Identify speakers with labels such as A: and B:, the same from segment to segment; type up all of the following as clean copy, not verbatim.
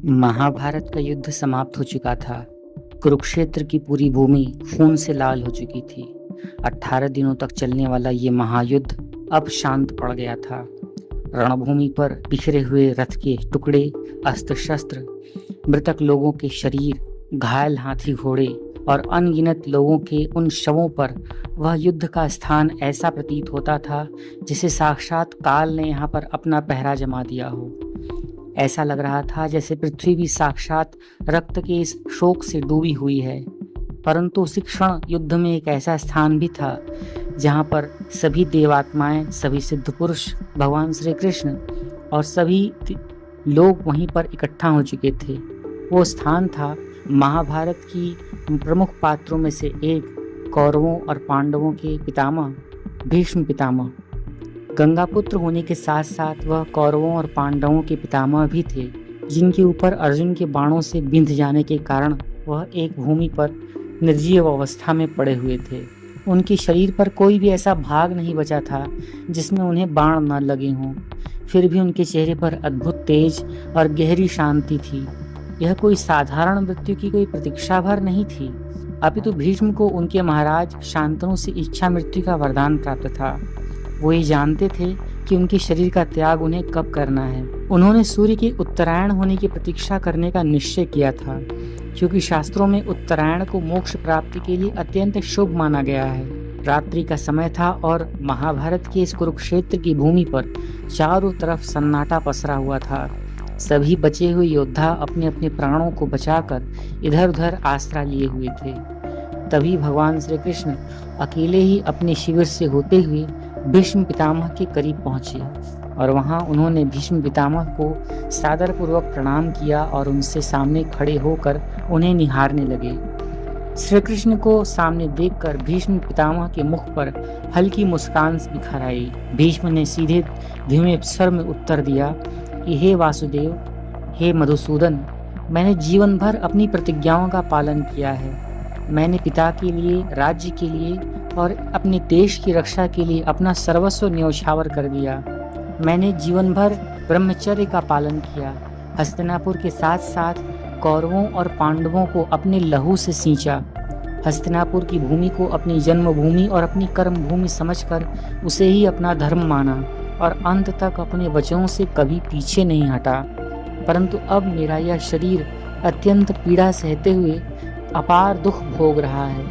A: महाभारत का युद्ध समाप्त हो चुका था। कुरुक्षेत्र की पूरी भूमि खून से लाल हो चुकी थी। 18 दिनों तक चलने वाला ये महायुद्ध अब शांत पड़ गया था। रणभूमि पर बिखरे हुए रथ के टुकड़े, अस्त्र शस्त्र, मृतक लोगों के शरीर, घायल हाथी घोड़े और अनगिनत लोगों के उन शवों पर वह युद्ध का स्थान ऐसा प्रतीत होता था जैसे साक्षात काल ने यहाँ पर अपना पहरा जमा दिया हो। ऐसा लग रहा था जैसे पृथ्वी भी साक्षात रक्त के इस शोक से डूबी हुई है। परंतु उसी क्षण युद्ध में एक ऐसा स्थान भी था जहाँ पर सभी देवात्माएं, सभी सिद्ध पुरुष, भगवान श्री कृष्ण और सभी लोग वहीं पर इकट्ठा हो चुके थे। वो स्थान था महाभारत की प्रमुख पात्रों में से एक, कौरवों और पांडवों के पितामह भीष्म पितामह। गंगापुत्र होने के साथ साथ वह कौरवों और पांडवों के पितामह भी थे, जिनके ऊपर अर्जुन के बाणों से बिंध जाने के कारण वह एक भूमि पर निर्जीव अवस्था में पड़े हुए थे। उनके शरीर पर कोई भी ऐसा भाग नहीं बचा था जिसमें उन्हें बाण न लगे हों। फिर भी उनके चेहरे पर अद्भुत तेज और गहरी शांति थी। यह कोई साधारण मृत्यु की कोई प्रतीक्षा भर नहीं थी, अपितु भीष्म को उनके महाराज शांतनु से इच्छा मृत्यु का वरदान प्राप्त था। वो ये जानते थे कि उनके शरीर का त्याग उन्हें कब करना है। उन्होंने सूर्य के उत्तरायण होने की प्रतीक्षा करने का निश्चय किया था, क्योंकि शास्त्रों में उत्तरायण को मोक्ष प्राप्ति के लिए अत्यंत शुभ माना गया है। रात्रि का समय था और महाभारत के इस कुरुक्षेत्र की भूमि पर चारों तरफ सन्नाटा पसरा हुआ था। सभी बचे हुए योद्धा अपने अपने प्राणों को बचाकर इधर उधर आसरा लिए हुए थे। तभी भगवान श्री कृष्ण अकेले ही अपने शिविर से होते हुए भीष्म पितामह के करीब पहुंचे और वहां उन्होंने भीष्म पितामह को सादर पूर्वक प्रणाम किया और उनसे सामने खड़े होकर उन्हें निहारने लगे। श्री कृष्ण को सामने देखकर भीष्म पितामह के मुख पर हल्की मुस्कान बिखर आई। भीष्म ने सीधे धीमे स्वर में उत्तर दिया कि हे वासुदेव, हे मधुसूदन, मैंने जीवन भर अपनी प्रतिज्ञाओं का पालन किया है। मैंने पिता के लिए, राज्य के लिए और अपने देश की रक्षा के लिए अपना सर्वस्व न्यौछावर कर दिया। मैंने जीवन भर ब्रह्मचर्य का पालन किया। हस्तिनापुर के साथ साथ कौरवों और पांडवों को अपने लहू से सींचा। हस्तिनापुर की भूमि को अपनी जन्मभूमि और अपनी कर्म भूमि समझकर उसे ही अपना धर्म माना और अंत तक अपने वचनों से कभी पीछे नहीं हटा। परंतु अब मेरा यह शरीर अत्यंत पीड़ा सहते हुए अपार दुख भोग रहा है।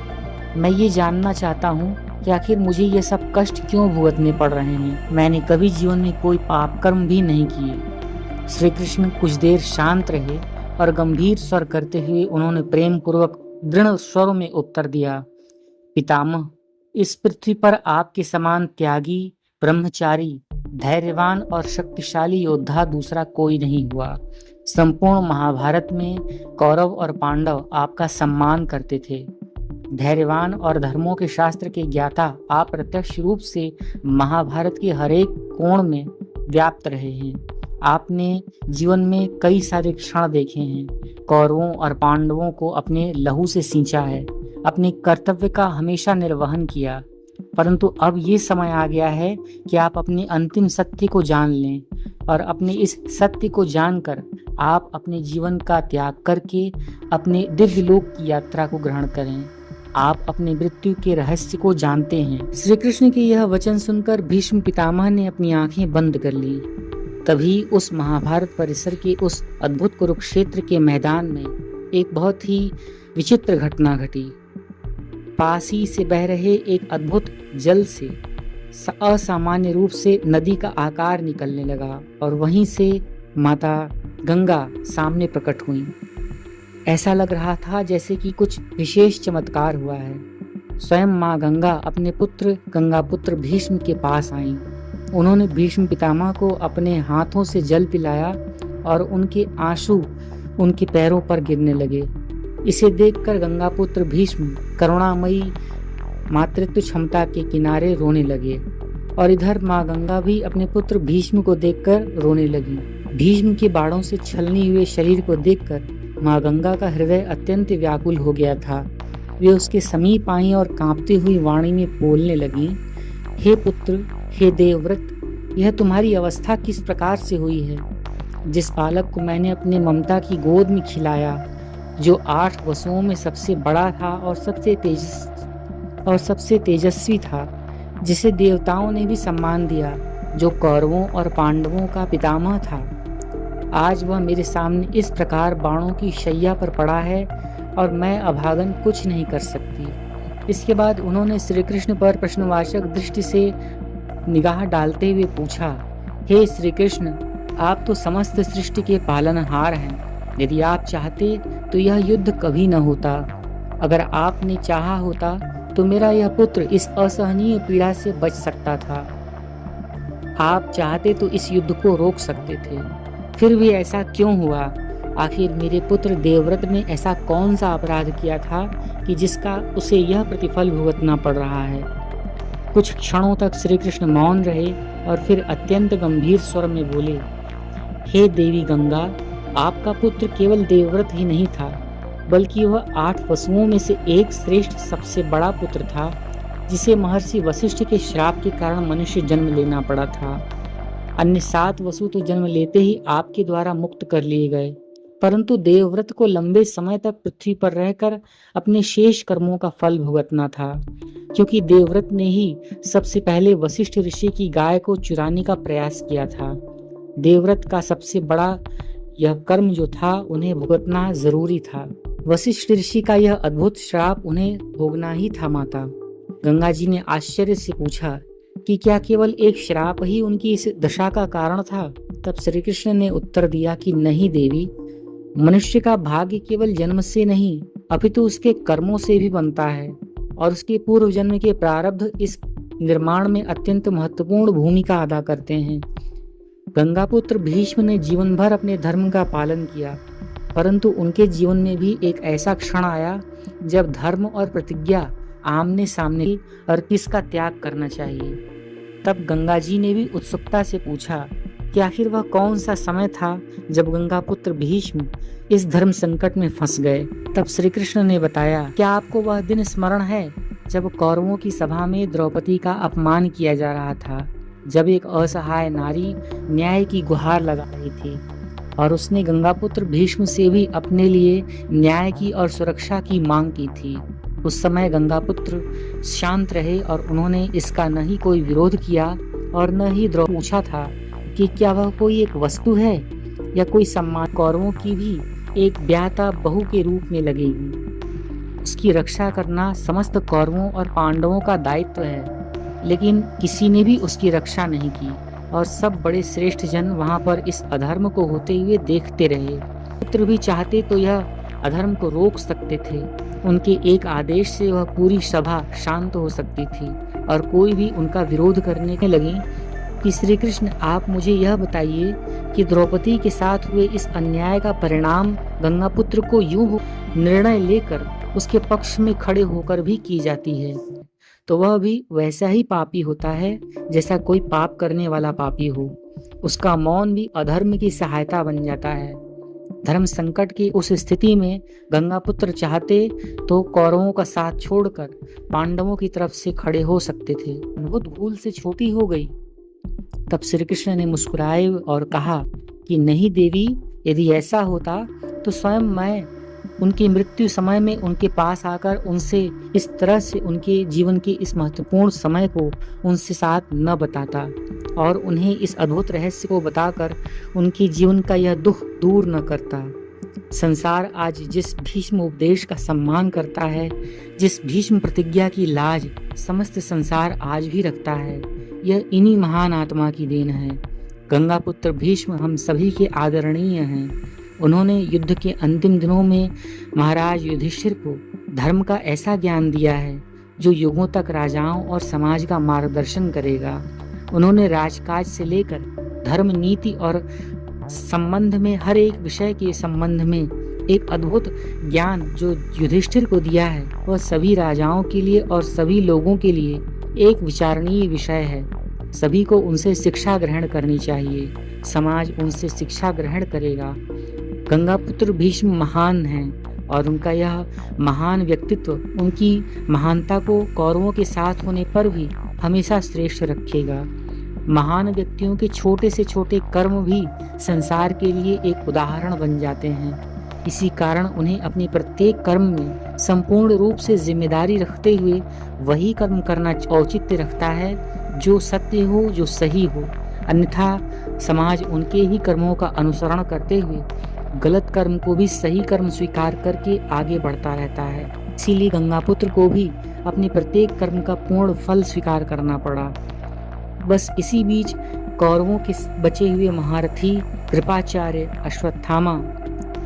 A: मैं ये जानना चाहता हूँ कि आखिर मुझे ये सब कष्ट क्यों भुगतने पड़ रहे हैं। मैंने कभी जीवन में कोई पाप कर्म भी नहीं किए। श्री कृष्ण कुछ देर शांत रहे और गंभीर स्वर करते हुए उन्होंने प्रेम पूर्वक दृढ़ स्वर में उत्तर दिया, पितामह, इस पृथ्वी पर आपके समान त्यागी, ब्रह्मचारी, धैर्यवान और शक्तिशाली योद्धा दूसरा कोई नहीं हुआ। संपूर्ण महाभारत में कौरव और पांडव आपका सम्मान करते थे। धैर्यवान और धर्मों के शास्त्र के ज्ञाता आप प्रत्यक्ष रूप से महाभारत के हरेक कोण में व्याप्त रहे हैं। आपने जीवन में कई सारे क्षण देखे हैं। कौरवों और पांडवों को अपने लहू से सींचा है, अपने कर्तव्य का हमेशा निर्वहन किया। परंतु अब ये समय आ गया है कि आप अपने अंतिम सत्य को जान लें और अपने इस सत्य को जानकर आप अपने जीवन का त्याग करके अपने दिव्य लोक की यात्रा को ग्रहण करें। आप अपने मृत्यु के रहस्य को जानते हैं। श्री कृष्ण के यह वचन सुनकर भीष्म पितामह ने अपनी आंखें बंद कर ली। तभी उस महाभारत परिसर के उस अद्भुत कुरुक्षेत्र के मैदान में एक बहुत ही विचित्र घटना घटी। पास ही से बह रहे एक अद्भुत जल से असामान्य रूप से नदी का आकार निकलने लगा और वहीं से माता गंगा सामने प्रकट हुई। ऐसा लग रहा था जैसे कि कुछ विशेष चमत्कार हुआ है। स्वयं माँ गंगा अपने पुत्र गंगापुत्र भीष्म के पास आईं। उन्होंने भीष्म पितामह को अपने हाथों से जल पिलाया और उनके आंसू उनके पैरों पर गिरने लगे। इसे देखकर गंगापुत्र भीष्म करुणामयी मातृत्व क्षमता के किनारे रोने लगे और इधर माँ गंगा भी अपने पुत्र भीष्म को देखकर रोने लगी। भीष्म के बाणों से छलनी हुए शरीर को देखकर माँ गंगा का हृदय अत्यंत व्याकुल हो गया था। वे उसके समीप आई और कांपती हुई वाणी में बोलने लगी, हे पुत्र, हे देवव्रत, यह तुम्हारी अवस्था किस प्रकार से हुई है? जिस बालक को मैंने अपने ममता की गोद में खिलाया, जो 8 वसुओं में सबसे बड़ा था और सबसे तेजस्वी था, जिसे देवताओं ने भी सम्मान दिया, जो कौरवों और पांडवों का पितामह था, आज वह मेरे सामने इस प्रकार बाणों की शैया पर पड़ा है और मैं अभागन कुछ नहीं कर सकती। इसके बाद उन्होंने श्री कृष्ण पर प्रश्नवाचक दृष्टि से निगाह डालते हुए पूछा, हे श्री कृष्ण, आप तो समस्त सृष्टि के पालनहार हैं। यदि आप चाहते तो यह युद्ध कभी न होता। अगर आपने चाहा होता तो मेरा यह पुत्र इस असहनीय पीड़ा से बच सकता था। आप चाहते तो इस युद्ध को रोक सकते थे। फिर भी ऐसा क्यों हुआ? आखिर मेरे पुत्र देवव्रत ने ऐसा कौन सा अपराध किया था कि जिसका उसे यह प्रतिफल भुगतना पड़ रहा है? कुछ क्षणों तक श्री कृष्ण मौन रहे और फिर अत्यंत गंभीर स्वर में बोले, हे देवी गंगा, आपका पुत्र केवल देवव्रत ही नहीं था, बल्कि वह 8 वसुओं में से एक श्रेष्ठ सबसे बड़ा पुत्र था, जिसे महर्षि वशिष्ठ के श्राप के कारण मनुष्य जन्म लेना पड़ा था। अन्य 7 वसु तो जन्म लेते ही आपके द्वारा मुक्त कर लिए गए, परंतु देवव्रत को लंबे समय तक पृथ्वी पर रहकर अपने शेष कर्मों का फल भुगतना था, क्योंकि देवव्रत ने ही सबसे पहले वशिष्ठ ऋषि की गाय को चुराने का प्रयास किया था। देवव्रत का सबसे बड़ा यह कर्म जो था उन्हें भुगतना जरूरी था। वशिष्ठ ऋषि का यह अद्भुत श्राप उन्हें भोगना ही था। माता गंगा जी ने आश्चर्य से पूछा कि क्या केवल एक श्राप ही उनकी इस दशा का कारण था? तब श्री कृष्ण ने उत्तर दिया कि नहीं देवी, मनुष्य का भाग्य केवल जन्म से नहीं अपितु उसके कर्मों से भी बनता है, और उसके पूर्व जन्म के प्रारब्ध इस निर्माण में अत्यंत महत्वपूर्ण भूमिका अदा करते हैं। गंगापुत्र भीष्म ने जीवन भर अपने धर्म का पालन किया, परंतु उनके जीवन में भी एक ऐसा क्षण आया जब धर्म और प्रतिज्ञा आमने सामने और किसका त्याग करना चाहिए। तब गंगा जी ने भी उत्सुकता से पूछा कि आखिर वह कौन सा समय था जब गंगापुत्र भीष्म इस धर्म संकट में फंस गए। तब श्री कृष्ण ने बताया, क्या आपको वह दिन स्मरण है जब कौरवों की सभा में द्रौपदी का अपमान किया जा रहा था, जब एक असहाय नारी न्याय की गुहार लगा रही थी और उसने गंगापुत्र भीष्म से भी अपने लिए न्याय की और सुरक्षा की मांग की थी। उस समय गंगापुत्र शांत रहे और उन्होंने इसका न ही कोई विरोध किया और न ही द्रौपदी पूछा था कि क्या वह कोई एक वस्तु है या कोई सम्मान कौरवों की भी एक ब्याहता बहू के रूप में लगेगी। उसकी रक्षा करना समस्त कौरवों और पांडवों का दायित्व है, लेकिन किसी ने भी उसकी रक्षा नहीं की और सब बड़े श्रेष्ठ जन वहां पर इस अधर्म को होते हुए देखते रहे। पुत्र भी चाहते तो यह अधर्म को रोक सकते थे। उनके एक आदेश से वह पूरी सभा शांत हो सकती थी और कोई भी उनका विरोध करने लगे कि श्री कृष्ण, आप मुझे यह बताइए कि द्रौपदी के साथ हुए इस अन्याय का परिणाम गंगापुत्र को यूं निर्णय लेकर उसके पक्ष में खड़े होकर भी की जाती है, तो वह भी वैसा ही पापी होता है जैसा कोई पाप करने वाला पापी हो। उसका मौन भी अधर्म की सहायता बन जाता है। धर्म संकट की उस स्थिति में गंगापुत्र चाहते तो कौरवों का साथ छोड़कर पांडवों की तरफ से खड़े हो सकते थे। बहुत भूल से छोटी हो गई। तब श्री कृष्ण ने मुस्कुराए और कहा कि नहीं देवी, यदि ऐसा होता तो स्वयं मैं उनकी मृत्यु समय में उनके पास आकर उनसे इस तरह से उनके जीवन के इस महत्वपूर्ण समय को उनसे साथ न बताता और उन्हें इस अद्भुत रहस्य को बताकर उनके जीवन का यह दुख दूर न करता। संसार आज जिस भीष्म उपदेश का सम्मान करता है, जिस भीष्म प्रतिज्ञा की लाज समस्त संसार आज भी रखता है, यह इन्हीं महान आत्मा की देन है। गंगापुत्र भीष्म हम सभी के आदरणीय हैं। उन्होंने युद्ध के अंतिम दिनों में महाराज युधिष्ठिर को धर्म का ऐसा ज्ञान दिया है जो युगों तक राजाओं और समाज का मार्गदर्शन करेगा। उन्होंने राजकाज से लेकर धर्म, नीति और संबंध में हर एक विषय के संबंध में एक अद्भुत ज्ञान जो युधिष्ठिर को दिया है, वह सभी राजाओं के लिए और सभी लोगों के लिए एक विचारणीय विषय है। सभी को उनसे शिक्षा ग्रहण करनी चाहिए। समाज उनसे शिक्षा ग्रहण करेगा। गंगापुत्र भीष्म महान हैं और उनका यह महान व्यक्तित्व उनकी महानता को कौरवों के साथ होने पर भी हमेशा श्रेष्ठ रखेगा। महान व्यक्तियों के छोटे से छोटे कर्म भी संसार के लिए एक उदाहरण बन जाते हैं। इसी कारण उन्हें अपने प्रत्येक कर्म में संपूर्ण रूप से जिम्मेदारी रखते हुए वही कर्म करना औचित्य रखता है जो सत्य हो, जो सही हो। अन्यथा समाज उनके ही कर्मों का अनुसरण करते हुए गलत कर्म को भी सही कर्म स्वीकार करके आगे बढ़ता रहता है। इसीलिए गंगापुत्र को भी अपने प्रत्येक कर्म का पूर्ण फल स्वीकार करना पड़ा। बस इसी बीच कौरवों के बचे हुए महारथी कृपाचार्य, अश्वत्थामा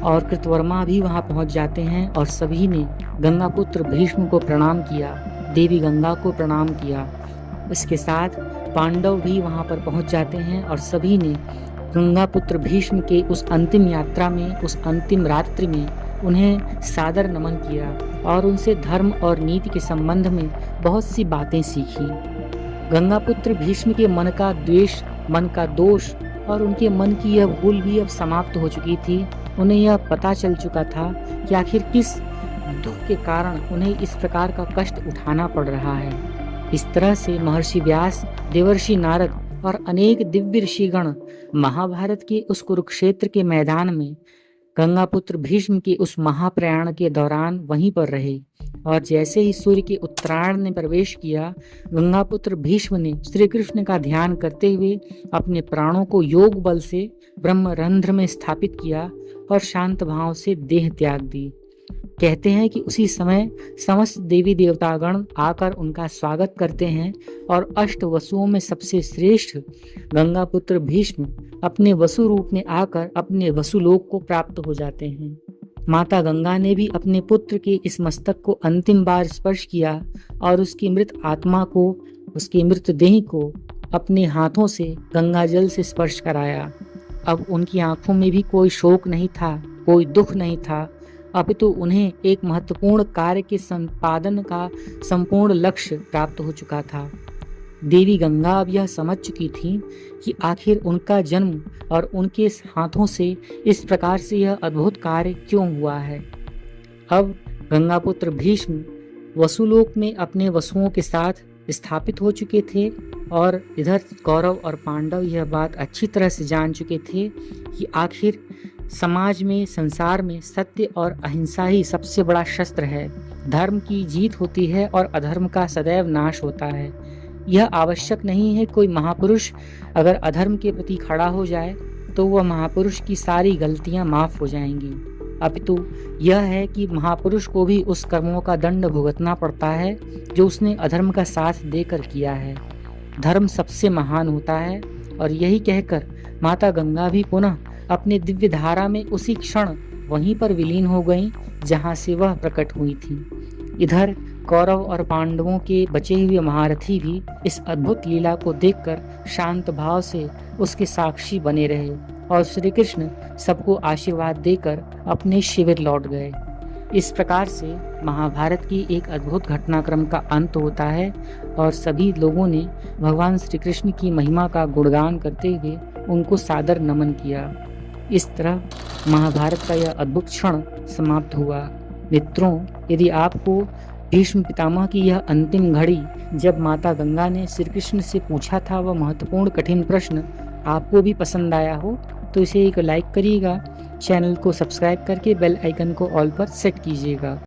A: और कृतवर्मा भी वहां पहुंच जाते हैं और सभी ने गंगापुत्र भीष्म को प्रणाम किया, देवी गंगा को प्रणाम किया। इसके साथ पांडव भी वहां पर पहुंच जाते हैं और सभी ने गंगापुत्र भीष्म के उस अंतिम यात्रा में, उस अंतिम रात्रि में उन्हें सादर नमन किया और उनसे धर्म और नीति के संबंध में बहुत सी बातें सीखी। गंगापुत्र भीष्म के मन का द्वेष, मन का दोष और उनके मन की यह भूल भी अब समाप्त हो चुकी थी। उन्हें यह पता चल चुका था कि आखिर किस दुख के कारण उन्हें इस प्रकार का कष्ट उठाना पड़ रहा है। इस तरह से महर्षि व्यास, देवर्षि नारद और अनेक दिव्य ऋषिगण महाभारत के उस कुरुक्षेत्र के मैदान में गंगापुत्र भीष्म के उस महाप्रयाण के दौरान वहीं पर रहे। और जैसे ही सूर्य के उत्तरायण ने प्रवेश किया, गंगापुत्र भीष्म ने श्री कृष्ण का ध्यान करते हुए अपने प्राणों को योग बल से ब्रह्मरंध्र में स्थापित किया और शांत भाव से देह त्याग दी। कहते हैं कि उसी समय समस्त देवी देवतागण आकर उनका स्वागत करते हैं और अष्ट वसुओं में सबसे श्रेष्ठ गंगापुत्र भीष्म अपने वसु रूप में आकर अपने वसुलोक को प्राप्त हो जाते हैं। माता गंगा ने भी अपने पुत्र के इस मस्तक को अंतिम बार स्पर्श किया और उसकी मृत आत्मा को, उसकी मृत देह को अपने हाथों से गंगा जल से स्पर्श कराया। अब उनकी आंखों में भी कोई शोक नहीं था, कोई दुख नहीं था, अपितु उन्हें एक महत्वपूर्ण कार्य के संपादन का संपूर्ण लक्ष्य प्राप्त हो चुका था। देवी गंगा अब यह समझ चुकी थी कि आखिर उनका जन्म और उनके हाथों से इस प्रकार से यह अद्भुत कार्य क्यों हुआ है। अब गंगापुत्र भीष्म वसुलोक में अपने वसुओं के साथ स्थापित हो चुके थे और इधर कौरव और पांडव यह बात अच्छी तरह से जान चुके थे कि आखिर समाज में, संसार में सत्य और अहिंसा ही सबसे बड़ा शस्त्र है। धर्म की जीत होती है और अधर्म का सदैव नाश होता है। यह आवश्यक नहीं है कोई महापुरुष अगर अधर्म के प्रति खड़ा हो जाए तो वह महापुरुष की सारी गलतियां माफ हो जाएंगी, अपितु यह है कि महापुरुष को भी उस कर्मों का दंड भुगतना पड़ता है जो उसने अधर्म का साथ देकर किया है। धर्म सबसे महान होता है। और यही कहकर माता गंगा भी पुनः अपने दिव्य धारा में उसी क्षण वहीं पर विलीन हो गईं जहां से वह प्रकट हुई थी। इधर कौरव और पांडवों के बचे हुए महारथी भी इस अद्भुत लीला को देखकर शांत भाव से उसके साक्षी बने रहे और श्री कृष्ण सबको आशीर्वाद देकर अपने शिविर लौट गए। इस प्रकार से महाभारत की एक अद्भुत घटनाक्रम का अंत होता है और सभी लोगों ने भगवान श्री कृष्ण की महिमा का गुणगान करते हुए उनको सादर नमन किया। इस तरह महाभारत का यह अद्भुत क्षण समाप्त हुआ। मित्रों, यदि आपको भीष्म पितामह की यह अंतिम घड़ी जब माता गंगा ने श्री कृष्ण से पूछा था वह महत्वपूर्ण कठिन प्रश्न आपको भी पसंद आया हो तो इसे एक लाइक करिएगा, चैनल को सब्सक्राइब करके बेल आइकन को ऑल पर सेट कीजिएगा।